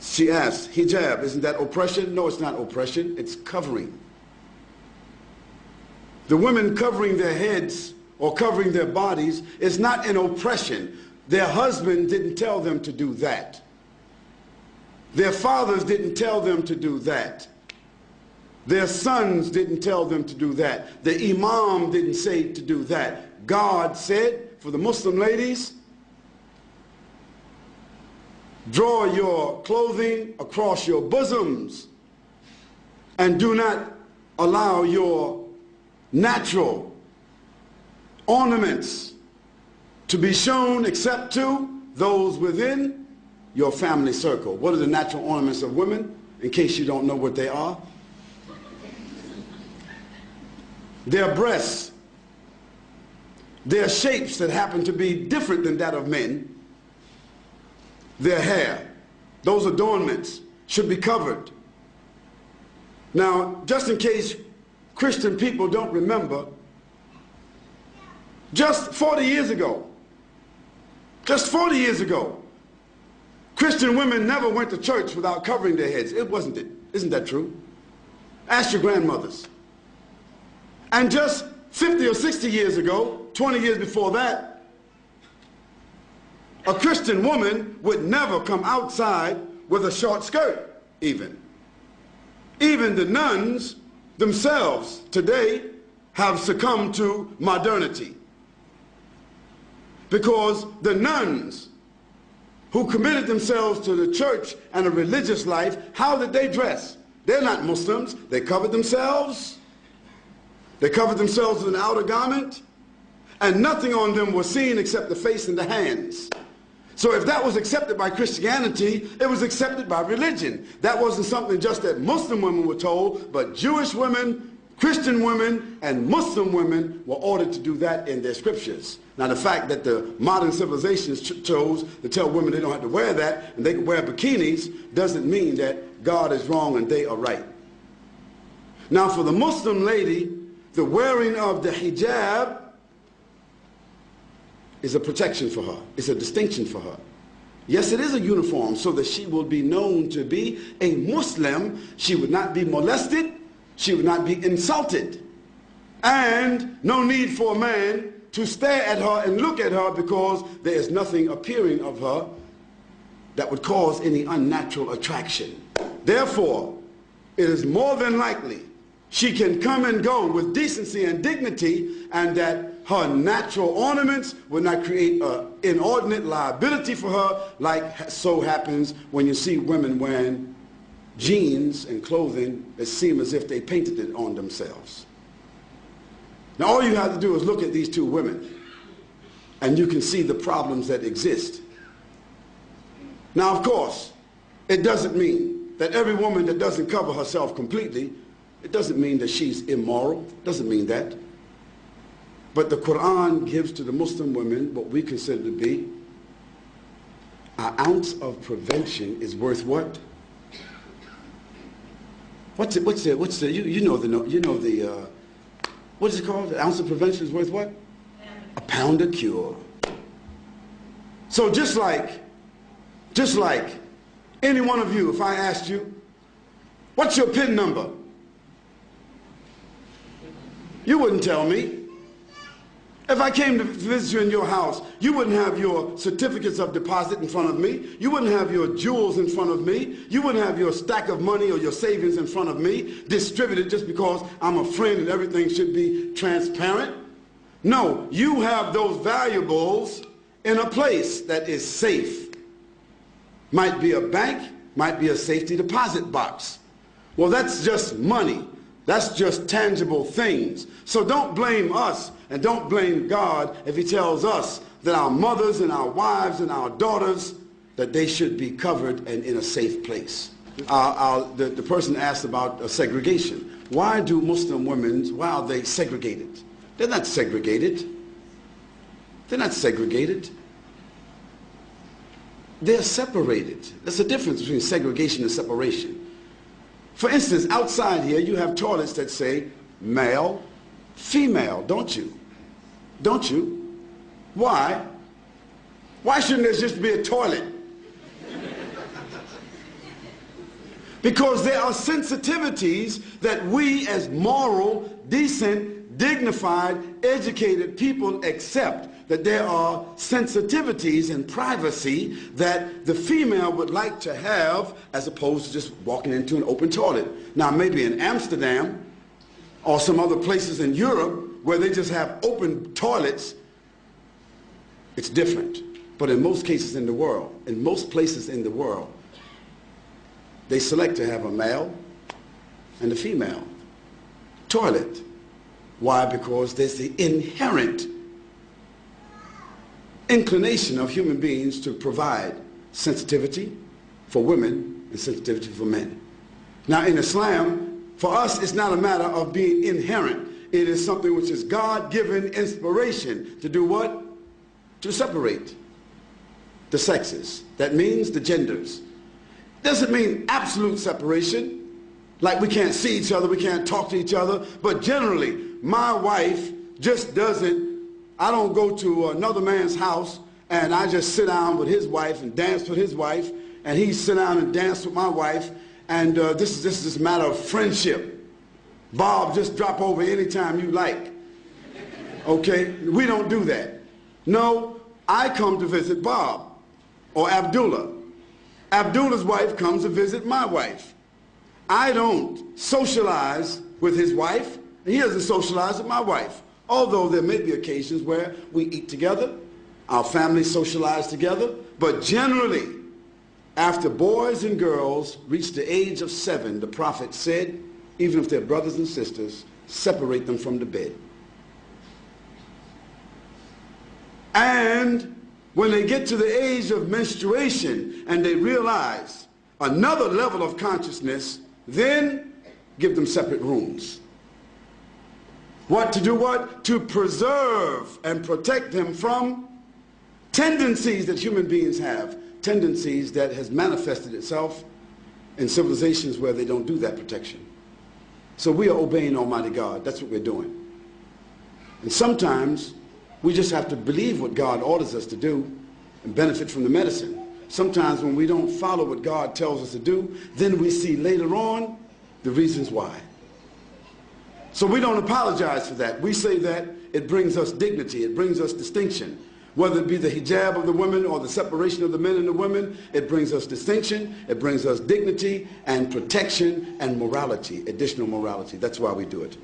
She asked, hijab, isn't that oppression? No, it's not oppression, it's covering. The women covering their heads or covering their bodies is not an oppression. Their husband didn't tell them to do that. Their fathers didn't tell them to do that. Their sons didn't tell them to do that. The imam didn't say to do that. God said, for the Muslim ladies, draw your clothing across your bosoms and do not allow your natural ornaments to be shown except to those within your family circle. What are the natural ornaments of women, in case you don't know what they are? Their breasts, their shapes that happen to be different than that of men, their hair, those adornments should be covered. Now, just in case Christian people don't remember, just 40 years ago, Christian women never went to church without covering their heads. It wasn't it. Isn't that true? Ask your grandmothers. And just 50 or 60 years ago, 20 years before that, a Christian woman would never come outside with a short skirt, even. Even the nuns themselves today have succumbed to modernity. Because the nuns who committed themselves to the church and a religious life, how did they dress? They're not Muslims. They covered themselves. They covered themselves with an outer garment, and nothing on them was seen except the face and the hands. So if that was accepted by Christianity, it was accepted by religion. That wasn't something just that Muslim women were told, but Jewish women, Christian women, and Muslim women were ordered to do that in their scriptures. Now the fact that the modern civilizations chose to tell women they don't have to wear that and they can wear bikinis doesn't mean that God is wrong and they are right. Now for the Muslim lady, the wearing of the hijab is a protection for her. It's a distinction for her. Yes, it is a uniform so that she will be known to be a Muslim. She would not be molested. She would not be insulted. And no need for a man to stare at her and look at her because there is nothing appearing of her that would cause any unnatural attraction. Therefore, it is more than likely she can come and go with decency and dignity, and that her natural ornaments will not create an inordinate liability for her, like so happens when you see women wearing jeans and clothing that seem as if they painted it on themselves. Now all you have to do is look at these two women and you can see the problems that exist. Now of course, it doesn't mean that every woman that doesn't cover herself completely, it doesn't mean that she's immoral. It doesn't mean that. But the Quran gives to the Muslim women what we consider to be an ounce of prevention is worth what? What is it called? An ounce of prevention is worth what? A pound of cure. So just like any one of you, if I asked you, what's your PIN number? You wouldn't tell me. If I came to visit you in your house, you wouldn't have your certificates of deposit in front of me. You wouldn't have your jewels in front of me. You wouldn't have your stack of money or your savings in front of me, distributed just because I'm a friend and everything should be transparent. No, you have those valuables in a place that is safe. Might be a bank, might be a safety deposit box. Well, that's just money. That's just tangible things. So don't blame us and don't blame God if he tells us that our mothers and our wives and our daughters, that they should be covered and in a safe place. The person asked about segregation. Why do Muslim women, why are they segregated? They're not segregated. They're not segregated. They're separated. There's a difference between segregation and separation. For instance, outside here, you have toilets that say male, female, don't you? Don't you? Why? Why shouldn't there just be a toilet? Because there are sensitivities that we as moral, decent, dignified, educated people accept, that there are sensitivities and privacy that the female would like to have as opposed to just walking into an open toilet. Now maybe in Amsterdam or some other places in Europe where they just have open toilets, it's different. But in most cases in the world, in most places in the world, they select to have a male and a female toilet. Why? Because there's the inherent inclination of human beings to provide sensitivity for women and sensitivity for men. Now in Islam, for us, it's not a matter of being inherent. It is something which is God-given inspiration to do what? To separate the sexes. That means the genders. Doesn't mean absolute separation, like we can't see each other, we can't talk to each other, but generally, my wife just doesn't, I don't go to another man's house and I just sit down with his wife and dance with his wife, and he sit down and dance with my wife, and this is a matter of friendship. Bob, just drop over anytime you like. Okay? We don't do that. No, I come to visit Bob or Abdullah. Abdullah's wife comes to visit my wife. I don't socialize with his wife, and he doesn't socialize with my wife. Although there may be occasions where we eat together, our families socialize together, but generally, after boys and girls reach the age of 7, the Prophet said, even if they're brothers and sisters, separate them from the bed. And when they get to the age of menstruation and they realize another level of consciousness, then give them separate rooms. What to do what? To preserve and protect them from tendencies that human beings have, tendencies that has manifested itself in civilizations where they don't do that protection. So we are obeying Almighty God. That's what we're doing. And sometimes we just have to believe what God orders us to do and benefit from the medicine. Sometimes when we don't follow what God tells us to do, then we see later on the reasons why. So we don't apologize for that. We say that it brings us dignity, it brings us distinction. Whether it be the hijab of the women or the separation of the men and the women, it brings us distinction, it brings us dignity and protection and morality, additional morality. That's why we do it.